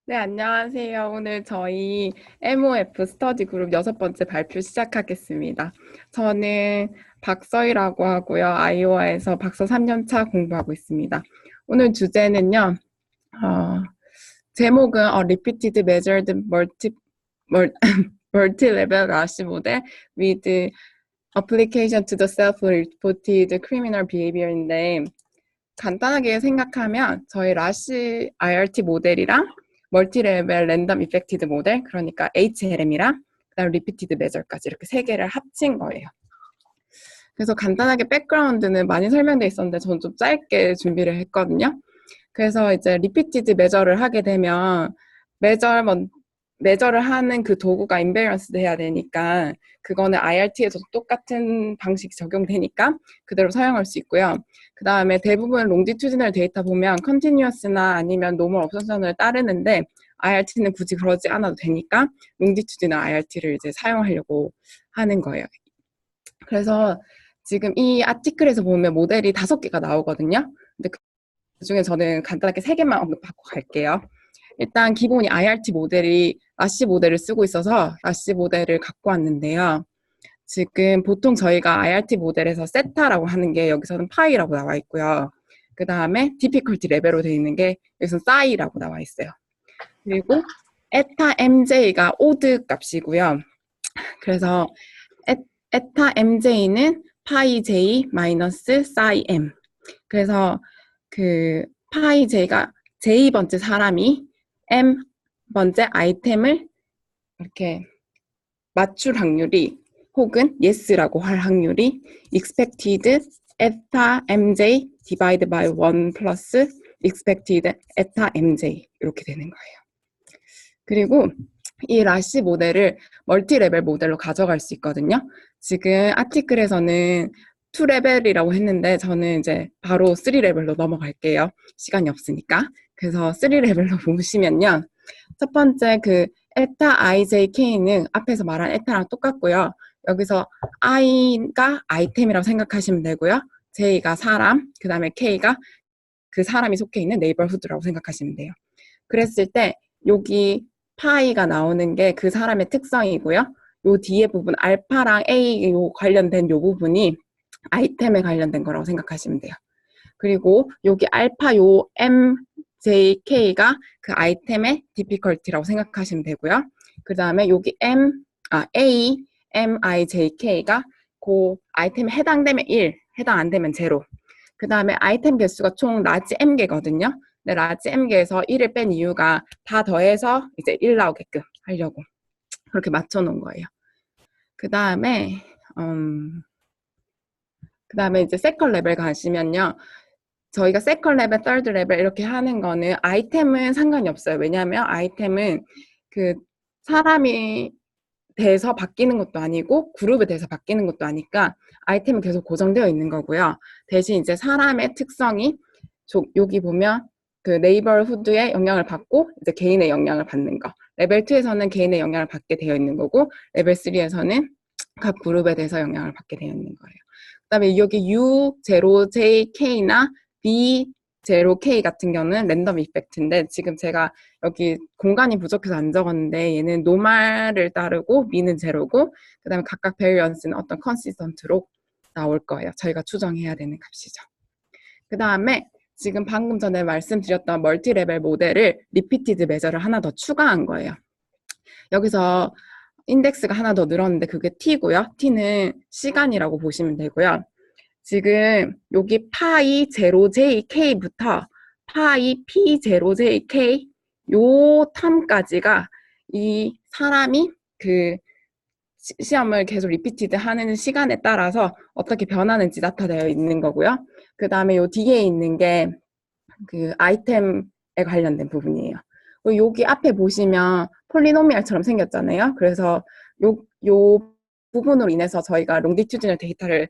네, 안녕하세요. 오늘 저희 MOF 스터디 그룹 6번째 발표 시작하겠습니다. 저는 박서희라고 하고요. 아이오와에서 박사 3년차 공부하고 있습니다. 오늘 주제는요. 어, 제목은 Repeated Measured Multi-Level Rush Model with Application to the Self-Reported Criminal Behavior인데 간단하게 생각하면 저희 라시 IRT 모델이랑 멀티레벨 랜덤 이펙티드 모델, 그러니까 HLM이랑 그다음 리피티드 메저까지 이렇게 세 개를 합친 거예요. 그래서 간단하게 백그라운드는 많이 설명돼 있었는데 저는 좀 짧게 준비를 했거든요. 그래서 이제 리피티드 메저를 하게 되면 메저를 하는 그 도구가 인베런스 돼야 되니까 그거는 IRT에서도 똑같은 방식이 적용되니까 그대로 사용할 수 있고요. 그 다음에 대부분 롱디튜디널 데이터 보면 컨티뉴어스나 아니면 노멀 옵션을 따르는데 IRT는 굳이 그러지 않아도 되니까 롱디튜디널 IRT를 이제 사용하려고 하는 거예요. 그래서 지금 이 아티클에서 보면 모델이 5개가 나오거든요. 근데 그 중에 저는 간단하게 3개만 언급하고 갈게요. 일단 기본이 IRT 모델이 라시 모델을 쓰고 있어서 라시 모델을 갖고 왔는데요. 지금 보통 저희가 IRT 모델에서 세타라고 하는 게 여기서는 파이라고 나와 있고요. 그 다음에 difficulty 레벨로 되어 있는 게 여기서는 싸이라고 나와 있어요. 그리고 에타 MJ가 오드 값이고요. 그래서 에타 MJ는 파이 J 마이너스 싸이 M. 그래서 그 파이 J가 J번째 사람이 M번째 아이템을 이렇게 맞출 확률이 혹은 yes라고 할 확률이 expected eta mj divide by 1 플러스 expected eta mj 이렇게 되는 거예요. 그리고 이 라시 모델을 멀티 레벨 모델로 가져갈 수 있거든요. 지금 아티클에서는 2레벨이라고 했는데 저는 이제 바로 3레벨로 넘어갈게요. 시간이 없으니까. 그래서 3레벨로 보시면요. 첫 번째 그 에타 IJK는 앞에서 말한 에타랑 똑같고요. 여기서 I가 아이템이라고 생각하시면 되고요. J가 사람, 그 다음에 K가 그 사람이 속해 있는 네이버후드라고 생각하시면 돼요. 그랬을 때 여기 파이가 나오는 게 그 사람의 특성이고요. 요 뒤에 부분 알파랑 A 요 관련된 요 부분이 아이템에 관련된 거라고 생각하시면 돼요. 그리고 여기 알파 요 MJK가 그 아이템의 difficulty라고 생각하시면 되고요. 그 다음에 여기 A, MIJK가 그 아이템에 해당되면 1, 해당 안 되면 0. 그 다음에 아이템 개수가 총 라지 M개거든요. 근데 라지 M개에서 1을 뺀 이유가 다 더해서 이제 1 나오게끔 하려고 그렇게 맞춰놓은 거예요. 그 다음에 이제 세컨 레벨 가시면요. 저희가 세컨 레벨, 서드 레벨 이렇게 하는 거는 아이템은 상관이 없어요. 왜냐하면 아이템은 그 사람이 돼서 바뀌는 것도 아니고 그룹에 대해서 바뀌는 것도 아니까 아이템은 계속 고정되어 있는 거고요. 대신 이제 사람의 특성이 여기 보면 그 네이버후드의 영향을 받고 이제 개인의 영향을 받는 거. 레벨 2에서는 개인의 영향을 받게 되어 있는 거고 레벨 3에서는 각 그룹에 대해서 영향을 받게 되어 있는 거예요. 그다음에 여기 U0JK나 B0K 같은 경우는 랜덤 이펙트인데 지금 제가 여기 공간이 부족해서 안 적었는데 얘는 노말을 따르고 미는 제로고 그 다음에 각각 베리언스는 어떤 컨시스턴트로 나올 거예요. 저희가 추정해야 되는 값이죠. 그 다음에 지금 방금 전에 말씀드렸던 멀티레벨 모델을 리피티드 메저를 하나 더 추가한 거예요. 여기서 인덱스가 하나 더 늘었는데 그게 t고요. t는 시간이라고 보시면 되고요. 지금 여기 파이 0jk부터 파이 p0jk 요 텀까지가 이 사람이 그 시험을 계속 리피티드 하는 시간에 따라서 어떻게 변하는지 나타되어 있는 거고요. 그 다음에 요 뒤에 있는 게 그 아이템에 관련된 부분이에요. 여기 앞에 보시면 폴리노미얼처럼 생겼잖아요. 그래서 요 부분으로 인해서 저희가 롱디튜디널 데이터를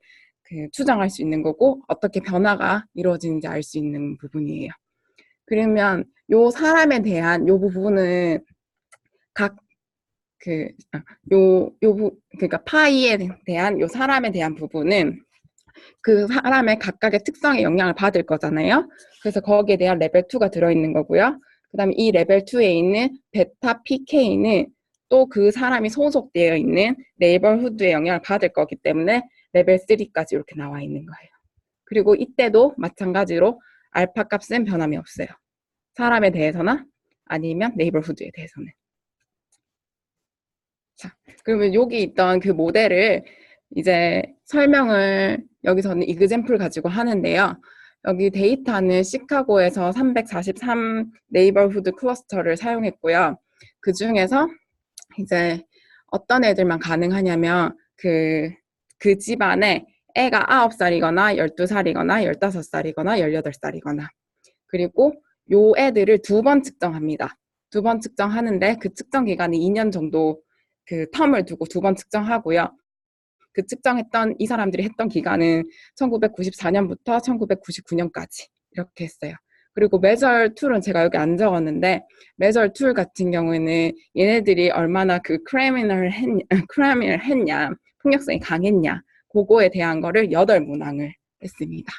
추정할 수 있는 거고 어떻게 변화가 이루어지는지 알 수 있는 부분이에요. 그러면 요 사람에 대한 요 부분은 그러니까 파이에 대한 요 사람에 대한 부분은 그 사람의 각각의 특성에 영향을 받을 거잖아요. 그래서 거기에 대한 레벨 2가 들어있는 거고요. 그다음에 이 레벨 2에 있는 베타 PK는 또 그 사람이 소속되어 있는 네이버후드의 영향을 받을 거기 때문에 레벨 3까지 이렇게 나와 있는 거예요. 그리고 이때도 마찬가지로 알파 값은 변함이 없어요. 사람에 대해서나 아니면 네이버후드에 대해서는. 자, 그러면 여기 있던 그 모델을 이제 설명을 여기서는 이그젬플 가지고 하는데요. 여기 데이터는 시카고에서 343 네이버후드 클러스터를 사용했고요. 그 중에서 이제 어떤 애들만 가능하냐면 그 집안에 애가 9살이거나 12살이거나 15살이거나 18살이거나 그리고 요 애들을 2번 측정합니다. 2번 측정하는데 그 측정 기간이 2년 정도 그 텀을 두고 2번 측정하고요. 그 측정했던 이 사람들이 했던 기간은 1994년부터 1999년까지 이렇게 했어요. 그리고 메절 툴은 제가 여기 안 적었는데 메절 툴 같은 경우에는 얘네들이 얼마나 그 크리미널 했냐, 폭력성이 강했냐 그거에 대한 거를 8문항을 했습니다.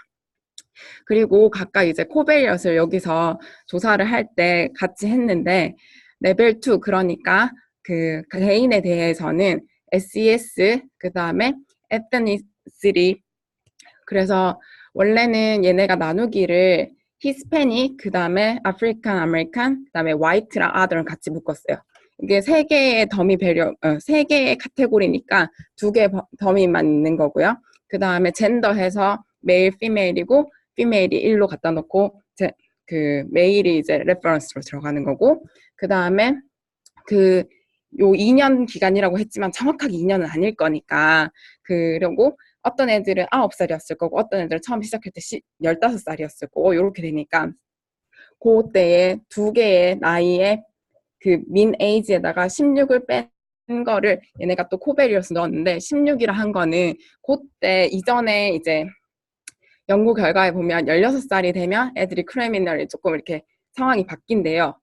그리고 각각 이제 코베리엇을 여기서 조사를 할 때 같이 했는데 레벨 2 그러니까 그 개인에 대해서는 SES 그 다음에 ethnicity 그래서 원래는 얘네가 나누기를 히스패닉 그 다음에 아프리칸 아메리칸 그 다음에 화이트랑 아더랑 같이 묶었어요. 이게 세 개의 세 개의 카테고리니까 2개의 더미만 있는 거고요. 그 다음에 젠더 해서 메일, 피메일이고 피메일이 1로 갖다 놓고 그 메일이 이제 레퍼런스로 들어가는 거고 그 다음에 그 요 2년 기간이라고 했지만 정확하게 2년은 아닐 거니까 그리고 어떤 애들은 9살이었을 거고 어떤 애들은 처음 시작할 때 15살이었을 거고 이렇게 되니까 그때에 2개의 나이에 그 민 에이지에다가 16을 뺀 거를 얘네가 또 코베리어스 넣었는데 16이라 한 거는 그때 이전에 이제 연구 결과에 보면 16살이 되면 애들이 크리미널이 조금 이렇게 상황이 바뀐대요.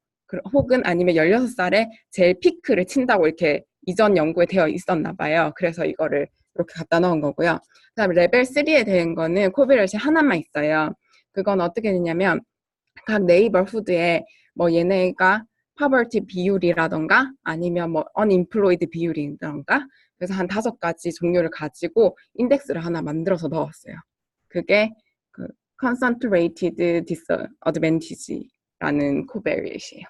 혹은 아니면 16살에 제일 피크를 친다고 이렇게 이전 연구에 되어 있었나 봐요. 그래서 이거를 이렇게 갖다 넣은 거고요. 그다음에 레벨 3에 대한 거는 코비렛이 하나만 있어요. 그건 어떻게 되냐면 각 네이버후드에 뭐 얘네가 파버티 비율이라던가 아니면 뭐 unemployed 비율이라던가 그래서 한 5가지 종류를 가지고 인덱스를 하나 만들어서 넣었어요. 그게 그 concentrated disadvantage라는 코베리엇이에요.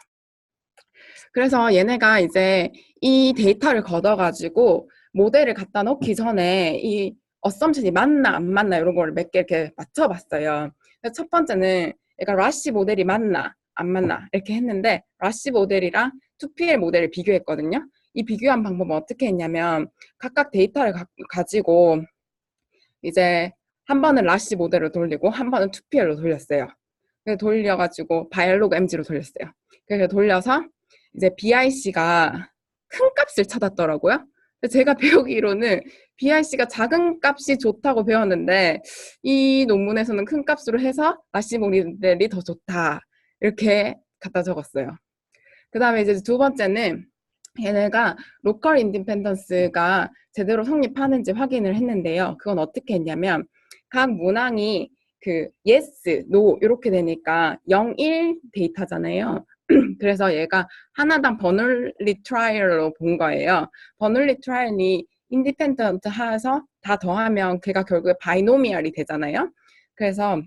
그래서 얘네가 이제 이 데이터를 걷어가지고 모델을 갖다 놓기 전에 이 어썸션이 맞나 안 맞나 이런 거를 몇 개 이렇게 맞춰봤어요. 그래서 첫 번째는 얘가 라시 모델이 맞나 안 맞나 이렇게 했는데 라시 모델이랑 2PL 모델을 비교했거든요. 이 비교한 방법은 어떻게 했냐면 각각 데이터를 가지고 이제 한 번은 라시 모델로 돌리고 한 번은 2PL로 돌렸어요. 그래서 돌려가지고 바이올로그 MG로 돌렸어요. 그래서 돌려서 이제 BIC가 큰 값을 찾았더라고요. 제가 배우기로는 BIC가 작은 값이 좋다고 배웠는데 이 논문에서는 큰 값으로 해서 라시 모델이 더 좋다 이렇게 갖다 적었어요. 그 다음에 이제 2번째는 얘네가 로컬 인디펜던스가 제대로 성립하는지 확인을 했는데요. 그건 어떻게 했냐면 각 문항이 그 yes, no 이렇게 되니까 0, 1 데이터잖아요. 그래서 얘가 하나당 버널리 트라이얼로 본 거예요. 버널리 트라이얼이 인디펜던트 해서 다 더하면 걔가 결국에 바이노미얼이 되잖아요. 그래서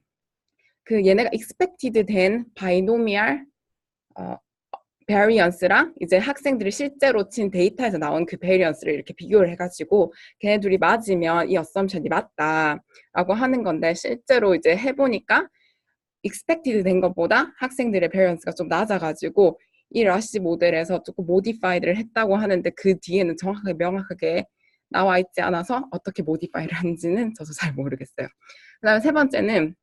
그 얘네가 expected 된 바이노미얼 베리언스랑 이제 학생들이 실제로 친 데이터에서 나온 그 베리언스를 이렇게 비교를 해가지고 걔네 둘이 맞으면 이 어썸션이 맞다라고 하는 건데 실제로 이제 해보니까 expected 된 것보다 학생들의 베리언스가 좀 낮아가지고 이 라시 모델에서 조금 모디파이드를 했다고 하는데 그 뒤에는 정확하게 명확하게 나와 있지 않아서 어떻게 모디파이를 하는지는 저도 잘 모르겠어요. 그 다음에 세 번째는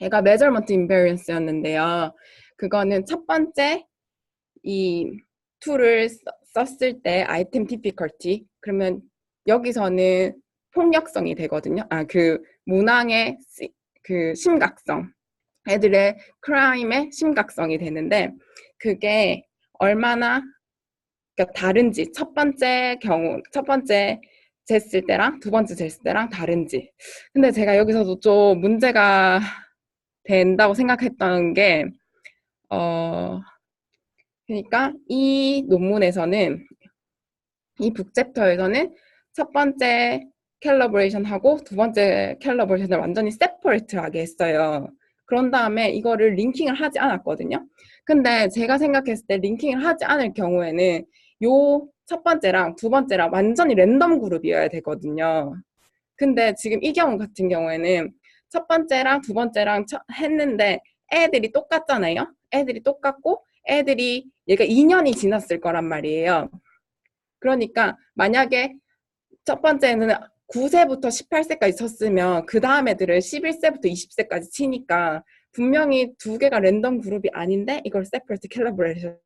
얘가 measurement invariance였는데요. 그거는 첫 번째 이 툴을 썼을 때 아이템 difficulty 그러면 여기서는 폭력성이 되거든요. 그 문항의 그 심각성 애들의 크라임의 심각성이 되는데 그게 얼마나 그러니까 다른지 첫 번째 쟀을 때랑 두 번째 쟀을 때랑 다른지 근데 제가 여기서도 좀 문제가 된다고 생각했던 게 그러니까 이 논문에서는 이 북챕터에서는 첫 번째 캘러브레이션하고 두 번째 캘러브레이션을 완전히 세퍼레이트하게 했어요. 그런 다음에 이거를 링킹을 하지 않았거든요. 근데 제가 생각했을 때 링킹을 하지 않을 경우에는 요 첫 번째랑 두 번째랑 완전히 랜덤 그룹이어야 되거든요. 근데 지금 이 경우 같은 경우에는 첫 번째랑 두 번째랑 했는데 애들이 똑같잖아요. 애들이 똑같고 애들이 얘가 2년이 지났을 거란 말이에요. 그러니까 만약에 첫 번째는 9세부터 18세까지 쳤으면 그 다음 애들은 11세부터 20세까지 치니까 분명히 두 개가 랜덤 그룹이 아닌데 이걸 세퍼레이트 캘러브레이션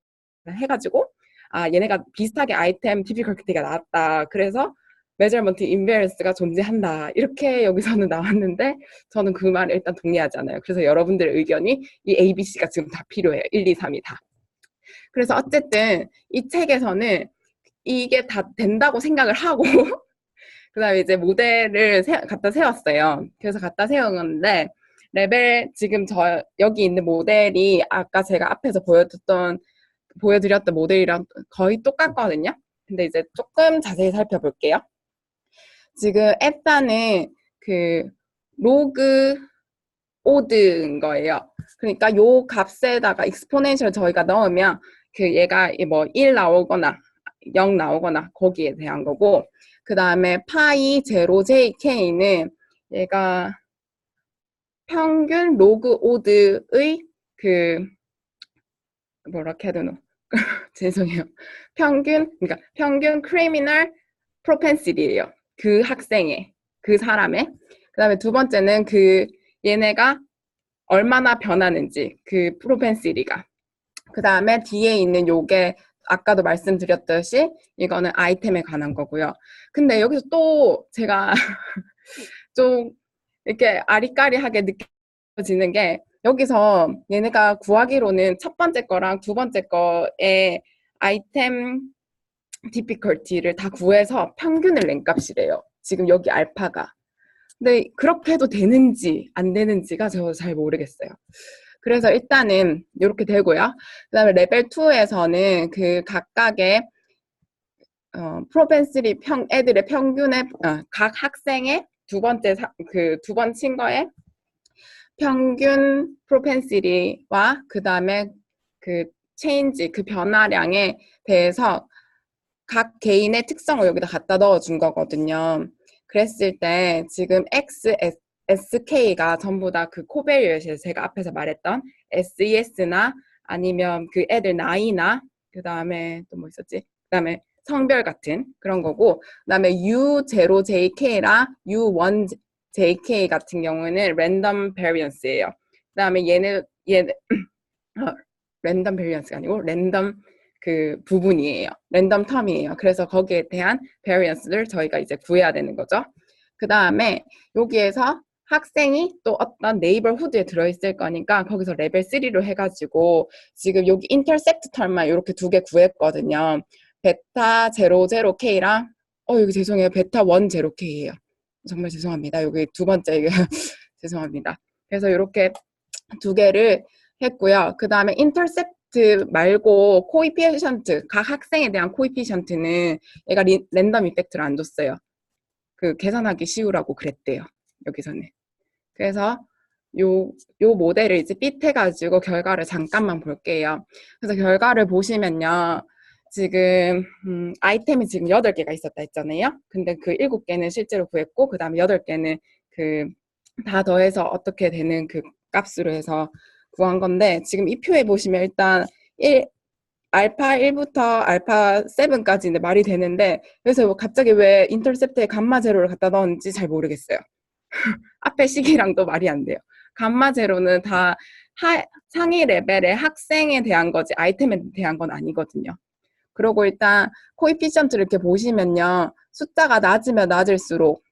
해가지고 아 얘네가 비슷하게 아이템 디피컬티가 나왔다. 그래서 메저먼트 인베런스가 존재한다. 이렇게 여기서는 나왔는데 저는 그 말에 일단 동의하지 않아요. 그래서 여러분들의 의견이 이 ABC가 지금 다 필요해요. 1, 2, 3이 다. 그래서 어쨌든 이 책에서는 이게 다 된다고 생각을 하고 그 다음에 이제 모델을 갖다 세웠어요. 그래서 갖다 세웠는데 레벨 지금 저 여기 있는 모델이 아까 제가 앞에서 보여드렸던 모델이랑 거의 똑같거든요. 근데 이제 조금 자세히 살펴볼게요. 지금 에타는 그 로그 오드인 거예요. 그러니까 요 값에다가 익스포넨셜 저희가 넣으면 그 얘가 뭐 1 나오거나 0 나오거나 거기에 대한 거고 그 다음에 파이 제로 jk는 얘가 평균 로그 오드의 그 뭐라 해야 되노? 죄송해요. 그러니까 평균 크리미널 프로펜시리예요. 그 학생의, 그 사람의. 그 다음에 두 번째는 그 얘네가 얼마나 변하는지, 그 프로펜시리가. 그 다음에 뒤에 있는 요게 아까도 말씀드렸듯이 이거는 아이템에 관한 거고요. 근데 여기서 또 제가 좀 이렇게 아리까리하게 느껴지는 게 여기서 얘네가 구하기로는 첫 번째 거랑 두 번째 거의 아이템 디피컬티를 다 구해서 평균을 낸 값이래요. 지금 여기 알파가. 근데 그렇게 해도 되는지 안 되는지가 저 잘 모르겠어요. 그래서 일단은 이렇게 되고요. 그 다음에 레벨 2에서는 그 각각의 프로펜시리 애들의 평균의 각 학생의 두 번째 그 두 번 친 거에 평균 프로펜시리와 그 다음에 그 체인지 그 변화량에 대해서 각 개인의 특성을 여기다 갖다 넣어준 거거든요. 그랬을 때 지금 X, SK가 전부 다 그 코베리엇이에요. 제가 앞에서 말했던 SES나 아니면 그 애들 나이나 그 다음에 또 뭐 있었지? 그 다음에 성별 같은 그런 거고 그 다음에 U0JK랑 U1JK 같은 경우에는 랜덤 베리언스예요. 그 다음에 얘네 랜덤 베리언스가 아니고 랜덤 그 부분이에요. 랜덤 텀이에요. 그래서 거기에 대한 베리언스를 저희가 이제 구해야 되는 거죠. 그 다음에 여기에서 학생이 또 어떤 네이버후드에 들어있을 거니까 거기서 레벨 3로 해가지고 지금 여기 인터셉트 텀만 이렇게 두 개 구했거든요. 베타 00K랑 여기 죄송해요. 베타 10K예요. 정말 죄송합니다. 여기 두 번째 죄송합니다. 그래서 이렇게 두 개를 했고요. 그 다음에 인터셉트 말고 코이피션트, 각 학생에 대한 코이피션트는 얘가 랜덤 이펙트를 안 줬어요. 그 계산하기 쉬우라고 그랬대요. 여기서는. 그래서 요 모델을 이제 빗해가지고 결과를 잠깐만 볼게요. 그래서 결과를 보시면요. 지금 아이템이 지금 8개가 있었다 했잖아요. 근데 그 7개는 실제로 구했고 그 다음에 8개는 그 다 더해서 어떻게 되는 그 값으로 해서 구한 건데 지금 이 표에 보시면 일단 알파 1부터 알파 7까지는 말이 되는데 그래서 갑자기 왜 인터셉트에 감마 제로를 갖다 넣었는지 잘 모르겠어요. 앞에 시기랑도 말이 안 돼요. 감마 제로는 다 상위 레벨의 학생에 대한 거지 아이템에 대한 건 아니거든요. 그리고 일단 코이피션트를 이렇게 보시면요. 숫자가 낮으면 낮을수록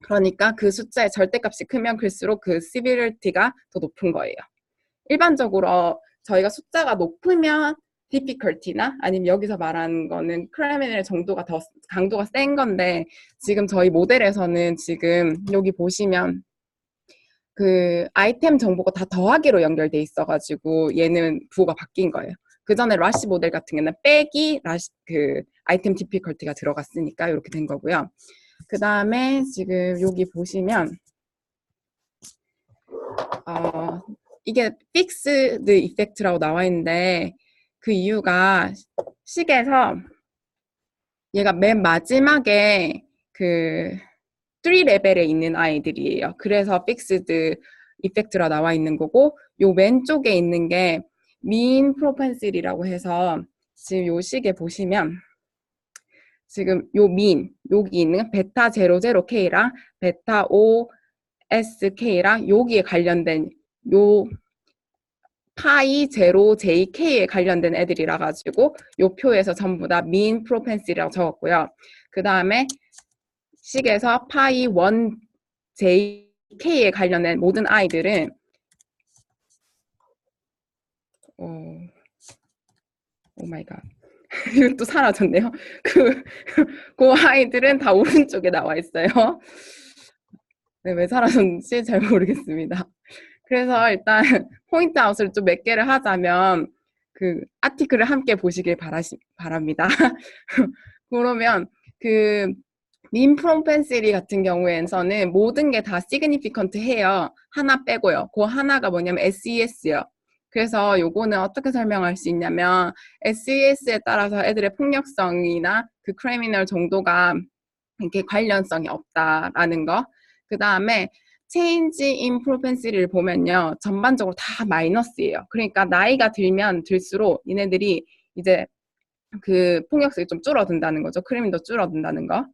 그러니까 그 숫자의 절대값이 크면 클수록 그 시비리티가 더 높은 거예요. 일반적으로 저희가 숫자가 높으면 difficulty나 아니면 여기서 말하는 거는 크리미널 정도가 더 강도가 센 건데 지금 저희 모델에서는 지금 여기 보시면 그 아이템 정보가 다 더하기로 연결돼 있어가지고 얘는 부호가 바뀐 거예요. 그 전에 라시 모델 같은 경우는 빼기 그 아이템 디피컬티가 들어갔으니까 이렇게 된 거고요. 그 다음에 지금 여기 보시면 이게 픽스드 이펙트라고 나와 있는데 그 이유가 식에서 얘가 맨 마지막에 그 3레벨에 있는 아이들이에요. 그래서 픽스드 이펙트라 나와 있는 거고 요 왼쪽에 있는 게 mean propens이라고 해서 지금 요 식에 보시면 지금 요 mean 여기 있는 베타 00K랑 베타 5SK랑 여기에 관련된 요 파이 0JK에 관련된 애들이라 가지고 요 표에서 전부 다 mean propensity라고 적었고요. 그 다음에 식에서 파이 1JK에 관련된 모든 아이들은 오 마이 갓. 이거 또 사라졌네요. 그 아이들은 다 오른쪽에 나와 있어요. 네, 왜 사라졌는지 잘 모르겠습니다. 그래서 일단 포인트 아웃을 좀 몇 개를 하자면 그 아티클을 함께 보시길 바랍니다. 그러면 그 mean propensity 같은 경우에는 모든 게 다 significant 해요. 하나 빼고요. 그 하나가 뭐냐면 SES요. 그래서 요거는 어떻게 설명할 수 있냐면 SES에 따라서 애들의 폭력성이나 그 크리미널 정도가 이렇게 관련성이 없다라는 거. 그 다음에 change in propensity를 보면요. 전반적으로 다 마이너스예요. 그러니까 나이가 들면 들수록 얘네들이 이제 그 폭력성이 좀 줄어든다는 거죠. 크리미도 줄어든다는 거.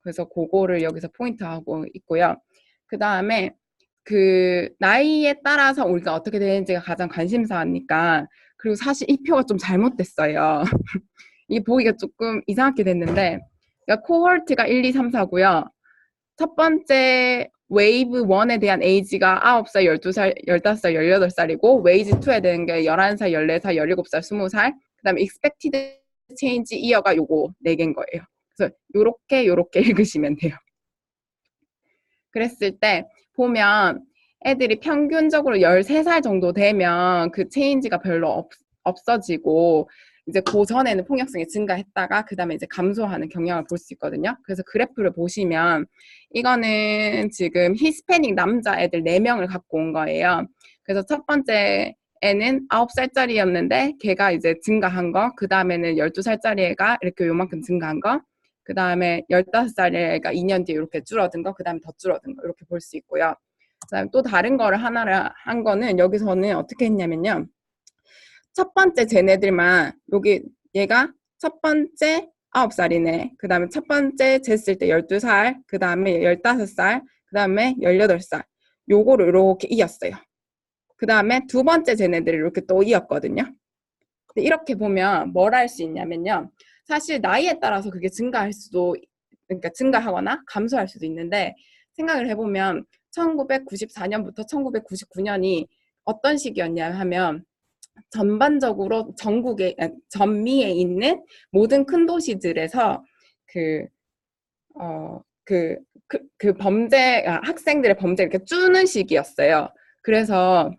그래서 그거를 여기서 포인트하고 있고요. 그 다음에 그 나이에 따라서 우리가 어떻게 되는지가 가장 관심사니까 그리고 사실 이 표가 좀 잘못됐어요. 이게 보기가 조금 이상하게 됐는데 그러니까 코홀트가 1, 2, 3, 4고요. 첫 번째 웨이브 1에 대한 에이지가 9살, 12살, 15살, 18살이고 웨이브 2에 대한 게 11살, 14살, 17살, 20살 그 다음에 expected change 이어가 요거 4개인 거예요. 그래서 요렇게 읽으시면 돼요. 그랬을 때 보면 애들이 평균적으로 13살 정도 되면 그 체인지가 별로 없어지고 이제 그 전에는 폭력성이 증가했다가 그 다음에 이제 감소하는 경향을 볼 수 있거든요. 그래서 그래프를 보시면 이거는 지금 히스패닉 남자 애들 4명을 갖고 온 거예요. 그래서 첫 번째 애는 9살짜리였는데 걔가 이제 증가한 거, 그 다음에는 12살짜리 애가 이렇게 요만큼 증가한 거, 그 다음에 15살의 애가 2년 뒤에 이렇게 줄어든 거, 그 다음에 더 줄어든 거 이렇게 볼 수 있고요. 그 다음에 또 다른 거를 하나를 한 거는 여기서는 어떻게 했냐면요. 첫 번째 쟤네들만 여기 얘가 첫 번째 9살이네. 그 다음에 첫 번째 쟀을 때 12살, 그 다음에 15살, 그 다음에 18살. 요거를 이렇게 이었어요. 그 다음에 두 번째 쟤네들을 이렇게 또 이었거든요. 근데 이렇게 보면 뭘 할 수 있냐면요. 사실 나이에 따라서 그게 증가할 수도, 그러니까 증가하거나 감소할 수도 있는데 생각을 해보면 1994년부터 1999년이 어떤 시기였냐 하면 전반적으로 전국에, 전미에 있는 모든 큰 도시들에서 범죄, 학생들의 범죄 이렇게 주는 시기였어요. 그래서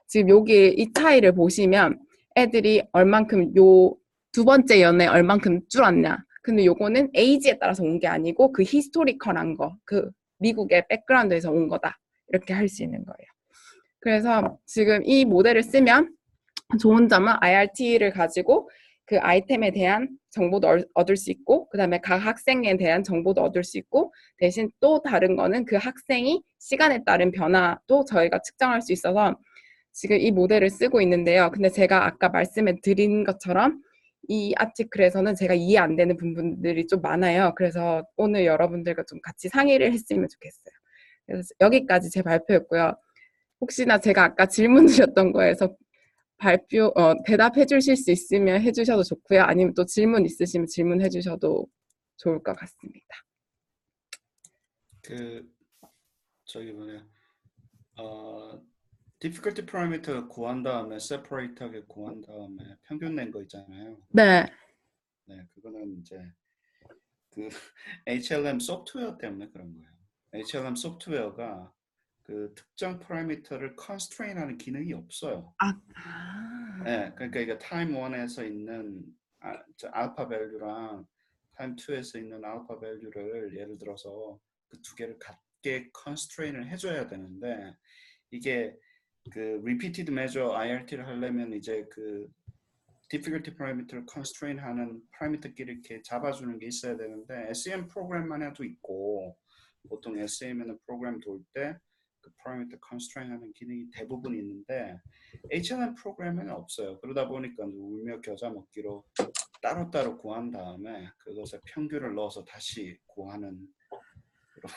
지금 여기 이 차이를 보시면 애들이 얼만큼 요 두 번째 연애 얼만큼 줄었냐. 근데 요거는 에이지에 따라서 온 게 아니고 그 히스토리컬한 거, 그 미국의 백그라운드에서 온 거다. 이렇게 할 수 있는 거예요. 그래서 지금 이 모델을 쓰면 좋은 점은 IRT를 가지고 그 아이템에 대한 정보도 얻을 수 있고 그 다음에 각 학생에 대한 정보도 얻을 수 있고 대신 또 다른 거는 그 학생이 시간에 따른 변화도 저희가 측정할 수 있어서 지금 이 모델을 쓰고 있는데요. 근데 제가 아까 말씀해 드린 것처럼 이 아티클에서는 제가 이해 안 되는 부분들이 좀 많아요. 그래서 오늘 여러분들과 좀 같이 상의를 했으면 좋겠어요. 그래서 여기까지 제 발표였고요. 혹시나 제가 아까 질문 주셨던 거에서 대답해 주실 수 있으면 해주셔도 좋고요. 아니면 또 질문 있으시면 질문해 주셔도 좋을 것 같습니다. 저기 뭐냐, difficulty parameter 구한 다음에 separate하게 구한 다음에 평균 낸 거 있잖아요. 네. 네, 그거는 이제 그 HLM 소프트웨어 때문에 그런 거예요. HLM 소프트웨어가 그 특정 파라미터를 constrain하는 기능이 없어요. 네, 그러니까 이게 타임 1에서 있는 알파 밸류랑 타임 2에서 있는 알파 밸류를 예를 들어서 그 두 개를 같게 constrain을 해줘야 되는데 이게 그 repeated measure IRT를 하려면 이제 그 difficulty parameter를 constrain 하는 파라미터끼리 이렇게 잡아주는 게 있어야 되는데 SEM 프로그램만 해도 있고 보통 SEM에는 프로그램 돌 때 그 파라미터 constrain 하는 기능이 대부분 있는데 HLM 프로그램에는 없어요. 그러다 보니까 울며 겨자 먹기로 따로따로 구한 다음에 그것에 평균을 넣어서 다시 구하는 그런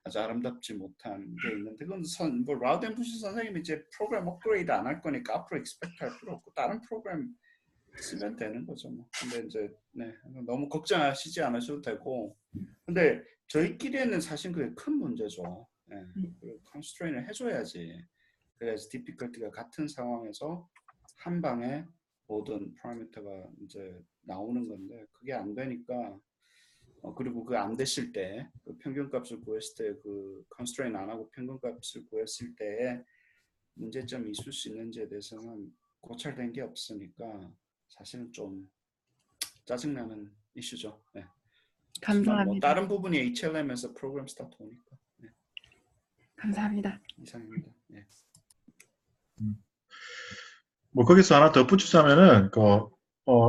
아주 아름답지 못한 게 있는데 그건 뭐 라우덴 부시 선생님이 이제 프로그램 업그레이드 안 할 거니까 앞으로 expect 할 필요 없고 다른 프로그램 쓰면 되는 거죠. 뭐. 근데 이제 네, 너무 걱정하시지 않으셔도 되고 근데 저희끼리는 사실 그게 큰 문제죠. 네, 컨스트레인을 해줘야지. 그래야지 디피컬티가 같은 상황에서 한 방에 모든 파라미터가 이제 나오는 건데 그게 안 되니까 그리고 그 안 됐을 때 그 평균값을 구했을 때 그 컨스트레인 안 하고 평균값을 구했을 때에 문제점이 있을 수 있는지에 대해서는 고찰된 게 없으니까 사실은 좀 짜증나는 이슈죠. 네. 하지만 뭐 감사합니다. 다른 부분이 HLM에서 프로그램 스타트 오니까 네. 감사합니다. 이상입니다. 네. 뭐 거기서 하나 더 붙이자면은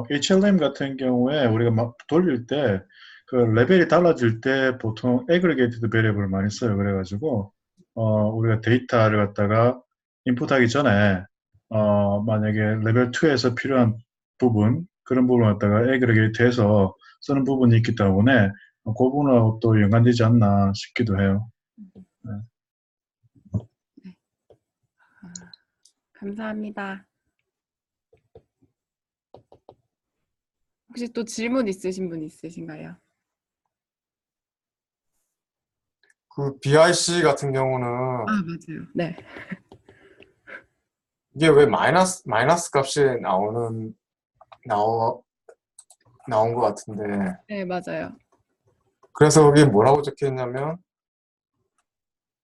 HLM 같은 경우에 우리가 막 돌릴 때 그 레벨이 달라질 때 보통 aggregated variable을 많이 써요. 그래가지고 우리가 데이터를 갖다가 인풋하기 전에 만약에 레벨 2에서 필요한 부분 그런 부분을 갖다가 aggregate해서 쓰는 부분이 있기 때문에 그 부분하고 또 연관되지 않나 싶기도 해요. 네. 감사합니다. 혹시 또 질문 있으신 분 있으신가요? 그 BIC 같은 경우는 맞아요. 네. 이게 왜 마이너스 값이 나온 것 같은데 네, 맞아요. 그래서 여기 뭐라고 적혀 있냐면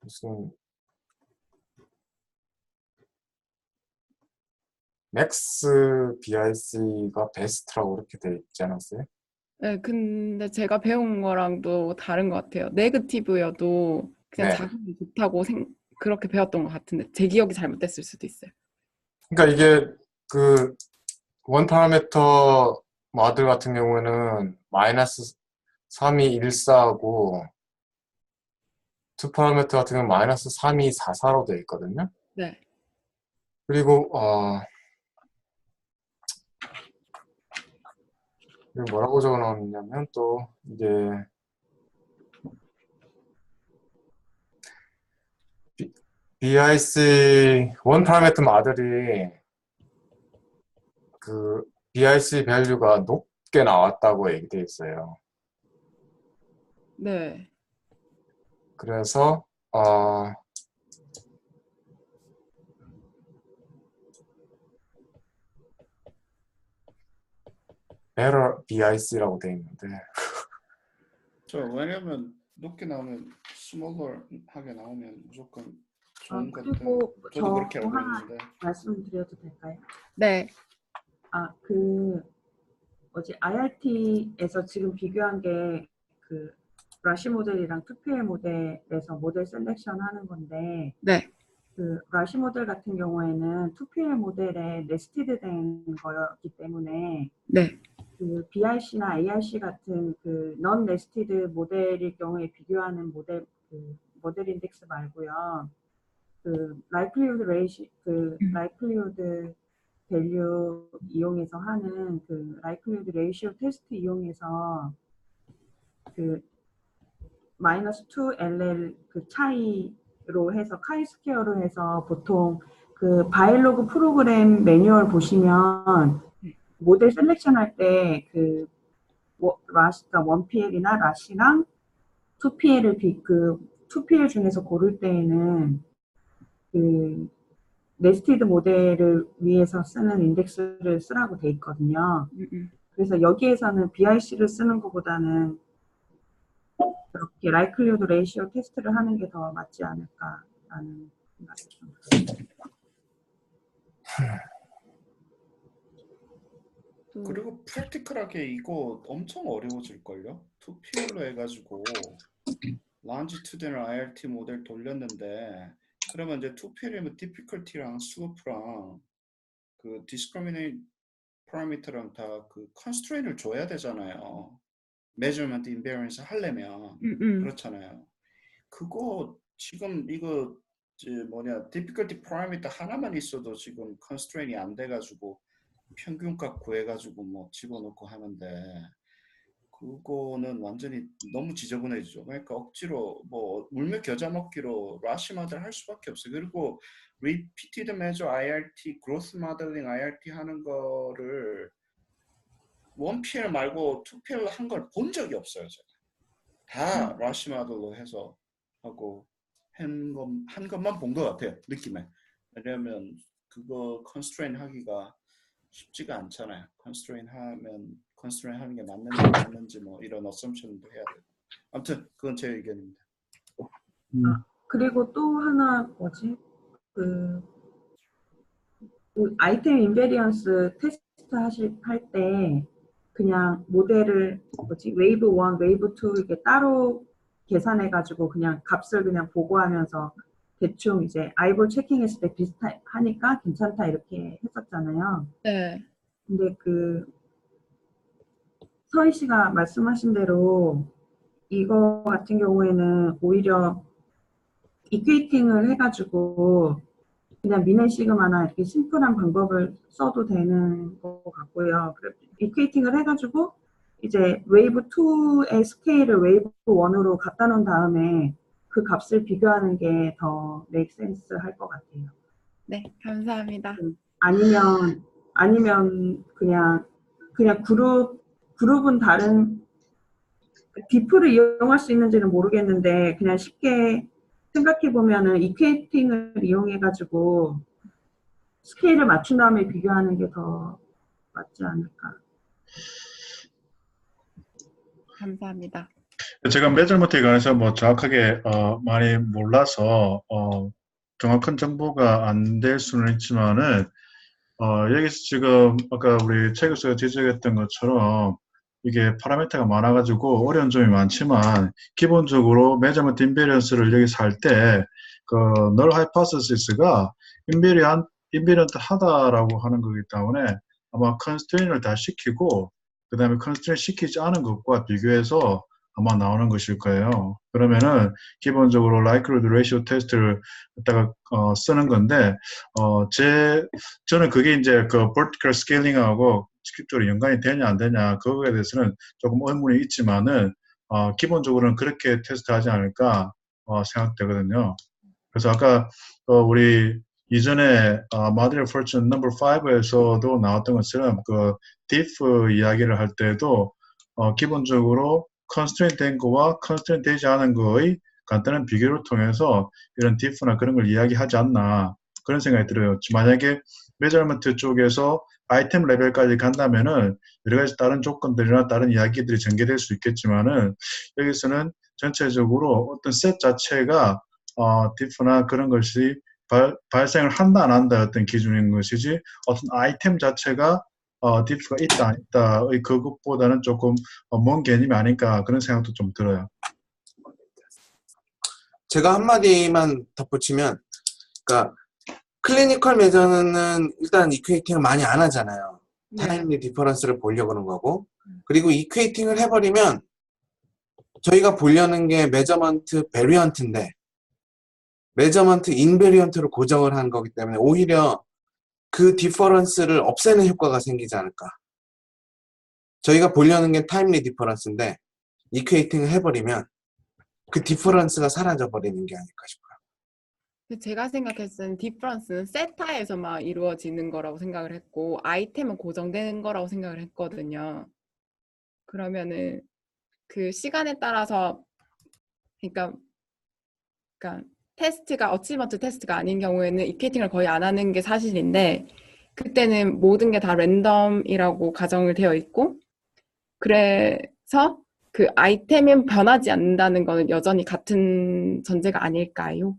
무슨 맥스 BIC가 베스트라고 이렇게 돼 있지 않았어요? 네, 근데 제가 배운 거랑도 다른 것 같아요. 네거티브여도 그냥 네. 작용이 좋다고 그렇게 배웠던 것 같은데 제 기억이 잘못됐을 수도 있어요. 그러니까 이게 그 원 파라미터 모델 같은 경우에는 마이너스 3214하고 투 파라미터 같은 경우는 마이너스 3244로 되어 있거든요. 네. 그리고 여기 뭐라고 적어 놓았냐면 또 이제 BIC 원 파라미터 모델이 그 BIC 밸류가 높게 나왔다고 얘기되어 있어요. 네. 그래서 error BIC라고 되어 있는데 왜냐면 높게 나오면 스몰러하게 나오면 무조건 좋은 건데 그리고 저도 그렇게 알고 하나 있는데 말씀드려도 될까요? 네. IRT에서 지금 비교한 게 그 라시 모델이랑 2PL 모델에서 모델 셀렉션 하는 건데 네. 그 라시 모델 같은 경우에는 2PL 모델에 네스티드 된 거였기 때문에 네. 그 BIC나 ARC 같은 그 non nested 모델일 경우에 비교하는 모델 인덱스 말고요. 그 likelihood ratio, likelihood 밸류 이용해서 하는 그 likelihood ratio 테스트 이용해서 그 마이너스 2LL 그 차이로 해서 카이 스퀘어로 해서 보통 그 바일로그 프로그램 매뉴얼 보시면 모델 셀렉션 할 때 그 라시가 1PL이나 라시랑 2PL을 2PL 중에서 고를 때에는 그 네스티드 모델을 위해서 쓰는 인덱스를 쓰라고 돼 있거든요. 그래서 여기에서는 BIC를 쓰는 것보다는 그렇게 라이클리후드 레이시오 테스트를 하는 게 더 맞지 않을까 않을까라는 생각이 좀 들어요. 그리고 프랙티컬하게 이거 엄청 어려워질걸요? 2PL로 해가지고 longitudinal IRT 모델 돌렸는데 그러면 이제 2PL이면 difficulty랑 slope랑 그 discriminate parameter랑 다 그 constraint을 줘야 되잖아요. measurement invariance 하려면 그렇잖아요. 그거 지금 이거 difficulty parameter 하나만 있어도 지금 constraint이 안 돼가지고 평균값 구해가지고 뭐 집어넣고 하는데 그거는 완전히 너무 지저분해지죠. 그러니까 억지로 뭐 물며 겨자 먹기로 라시 모델 할 수밖에 없어요. 그리고 repeated measure IRT, growth modeling IRT 하는 거를 1PL 말고 2PL 한 걸 본 적이 없어요. 제가. 다 라시 모델로 해서 하고 한 것만 본 것 같아요. 느낌에. 왜냐면 그거 constraint 하기가 쉽지가 않잖아요. constraint 하는 게 맞는지 안 맞는지 뭐 이런 assumption도 해야 되고. 아무튼 그건 제 의견입니다. 그리고 또 하나 그 아이템 인베리언스 테스트 할 때 그냥 모델을 웨이브 1, 웨이브 2 이렇게 따로 계산해가지고 그냥 값을 그냥 보고하면서 대충 이제 아이볼 체킹했을 때 비슷하니까 괜찮다 이렇게 했었잖아요. 네. 근데 그 서희 씨가 말씀하신 대로 이거 같은 경우에는 오히려 이퀘이팅을 해가지고 그냥 미네 시그마나 이렇게 심플한 방법을 써도 되는 것 같고요. 이퀘이팅을 해가지고 이제 웨이브 2의 스케일을 웨이브 1으로 갖다 놓은 다음에 그 값을 비교하는 게 더 메이크 센스 할 것 같아요. 네, 감사합니다. 아니면 그냥 그룹은 다른 디프를 이용할 수 있는지는 모르겠는데 그냥 쉽게 생각해 보면은 이퀘이팅을 이용해 가지고 스케일을 맞춘 다음에 비교하는 게 더 맞지 않을까. 감사합니다. 제가 메저먼트에 관해서 뭐 정확하게 많이 몰라서 정확한 정보가 안 될 수는 있지만은 여기서 지금 아까 우리 최 교수가 지적했던 것처럼 이게 파라미터가 많아가지고 어려운 점이 많지만 기본적으로 메저먼트 인베리언스를 여기서 할 때 그 널 하이포테시스가 인베리언트 하다라고 하는 거기 때문에 아마 컨스트레인을 다 시키고 그 다음에 컨스트레인 시키지 않은 것과 비교해서 아마 나오는 것일 거예요. 그러면은 기본적으로 likelihood ratio 테스트를 갖다가 쓰는 건데 저는 그게 이제 그 vertical scaling하고 직접적으로 연관이 되냐 안 되냐 그거에 대해서는 조금 의문이 있지만은 기본적으로는 그렇게 테스트하지 않을까 생각되거든요. 그래서 아까 우리 이전에 마드리아 포춘 넘버 5에서도 나왔던 것처럼 그 diff 이야기를 할 때도 기본적으로 컨스트레인트 된 거와 컨스트레인트 되지 않은 거의 간단한 비교를 통해서 이런 diff나 그런 걸 이야기하지 않나 그런 생각이 들어요. 만약에 메저먼트 쪽에서 아이템 레벨까지 간다면은 여러 가지 다른 조건들이나 다른 이야기들이 전개될 수 있겠지만은 여기서는 전체적으로 어떤 셋 자체가 diff나 그런 것이 발생을 한다 안 한다 어떤 기준인 것이지 어떤 아이템 자체가 diff가 있다 안 있다의 그것보다는 조금 먼 개념이 아닐까 그런 생각도 좀 들어요. 제가 한마디만 덧붙이면 그러니까 클리니컬 메저는 일단 이퀘이팅을 많이 안 하잖아요. 네. 타임리 디퍼런스를 보려고 하는 거고 그리고 이퀘이팅을 해버리면 저희가 보려는 게 메저먼트 베리언트인데 메저먼트 인베리언트로 고정을 한 거기 때문에 오히려 그 디퍼런스를 없애는 효과가 생기지 않을까. 저희가 보려는 게 타임리 디퍼런스인데 이퀘이팅을 해버리면 그 디퍼런스가 사라져버리는 게 아닐까 싶어요. 제가 생각했을 땐 디퍼런스는 세타에서만 이루어지는 거라고 생각을 했고 아이템은 고정되는 거라고 생각을 했거든요. 그러면은 그 시간에 따라서 그러니까 테스트가 어치먼트 테스트가 아닌 경우에는 이퀘이팅을 거의 안 하는 게 사실인데 그때는 모든 게 다 랜덤이라고 가정을 되어 있고 그래서 그 아이템은 변하지 않는다는 거는 여전히 같은 전제가 아닐까요?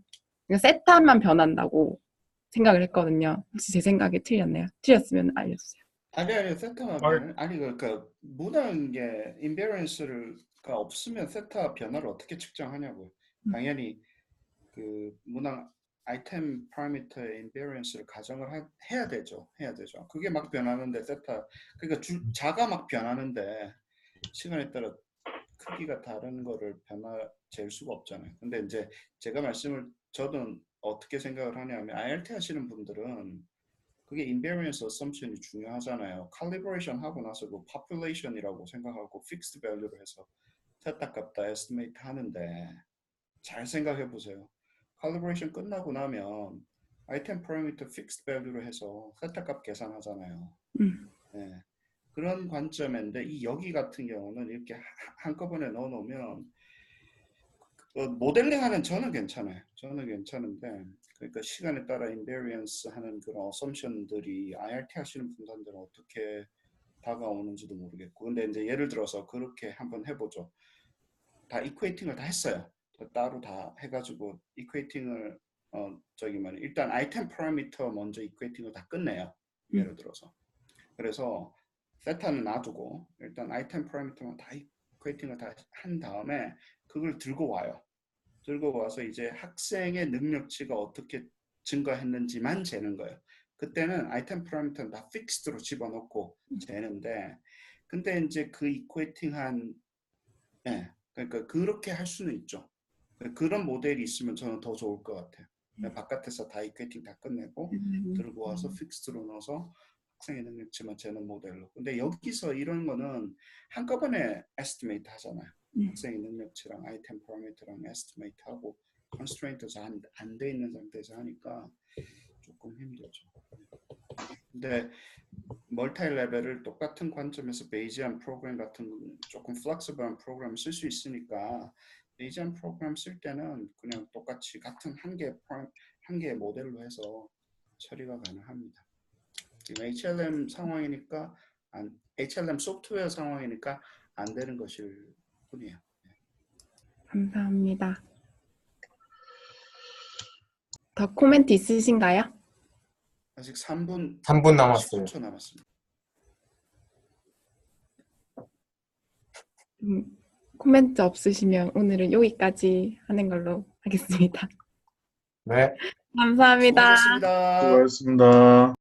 그러니까 세타만 변한다고 생각을 했거든요. 혹시 제 생각이 틀렸나요? 틀렸으면 알려주세요. 아니 세타 변화 아니 그러니까 무난 게 인베리언스가 없으면 세타 변화를 어떻게 측정하냐고요. 당연히 그 문항 아이템 파라미터의 인베리언스를 가정을 해야 되죠. 그게 막 변하는데 세타 그러니까 자가 막 변하는데 시간에 따라 크기가 다른 거를 잴 수가 없잖아요. 근데 이제 제가 저는 어떻게 생각을 하냐면 IRT 하시는 분들은 그게 invariance assumption이 중요하잖아요. calibration 하고 나서 그 population이라고 생각하고 fixed value로 해서 세타 값 다 estimate 하는데 잘 생각해 보세요. calibration 끝나고 나면 item parameter fixed value로 해서 세타 값 계산하잖아요. 네. 그런 관점인데 이 여기 같은 경우는 이렇게 한꺼번에 넣어놓으면 모델링하는 저는 괜찮아요. 저는 괜찮은데 그러니까 시간에 따라 invariance 하는 그런 assumption들이 IRT 하시는 분들은 어떻게 다가오는지도 모르겠고 근데 이제 예를 들어서 그렇게 한번 해보죠. 다 equating을 다 했어요. 따로 다 해가지고 equating을 일단 아이템 파라미터 먼저 equating을 다 끝내요. 예를 들어서 그래서 세타는 놔두고 일단 아이템 파라미터만 다 equating을 다 한 다음에 그걸 들고 와요. 들고 와서 이제 학생의 능력치가 어떻게 증가했는지만 재는 거예요. 그때는 아이템 파라미터는 다 픽스드로 집어넣고 재는데 근데 이제 그 이퀘이팅한 그러니까 그렇게 할 수는 있죠. 그런 모델이 있으면 저는 더 좋을 것 같아요. 바깥에서 다 이퀘이팅 다 끝내고 들고 와서 픽스드로 넣어서 학생의 능력치만 재는 모델로. 근데 여기서 이런 거는 한꺼번에 에스티메이트 하잖아요. 학생의 능력치랑 아이템 파라미터랑 에스티메이트 하고 컨스트레인트 안 돼 있는 상태에서 하니까 조금 힘들죠. 근데 멀티 레벨을 똑같은 관점에서 베이지안 프로그램 같은 조금 플렉서블한 프로그램을 쓸 수 있으니까 베이지안 프로그램 쓸 때는 그냥 똑같이 같은 한 개의 모델로 해서 처리가 가능합니다. 지금 HLM 상황이니까 HLM 소프트웨어 상황이니까 안 되는 것일 뿐이에요. 감사합니다. 더 코멘트 있으신가요? 아직 3분 남았어요. 19초 남았습니다. 코멘트 없으시면 오늘은 여기까지 하는 걸로 하겠습니다. 네. 감사합니다. 수고하셨습니다. 수고하셨습니다.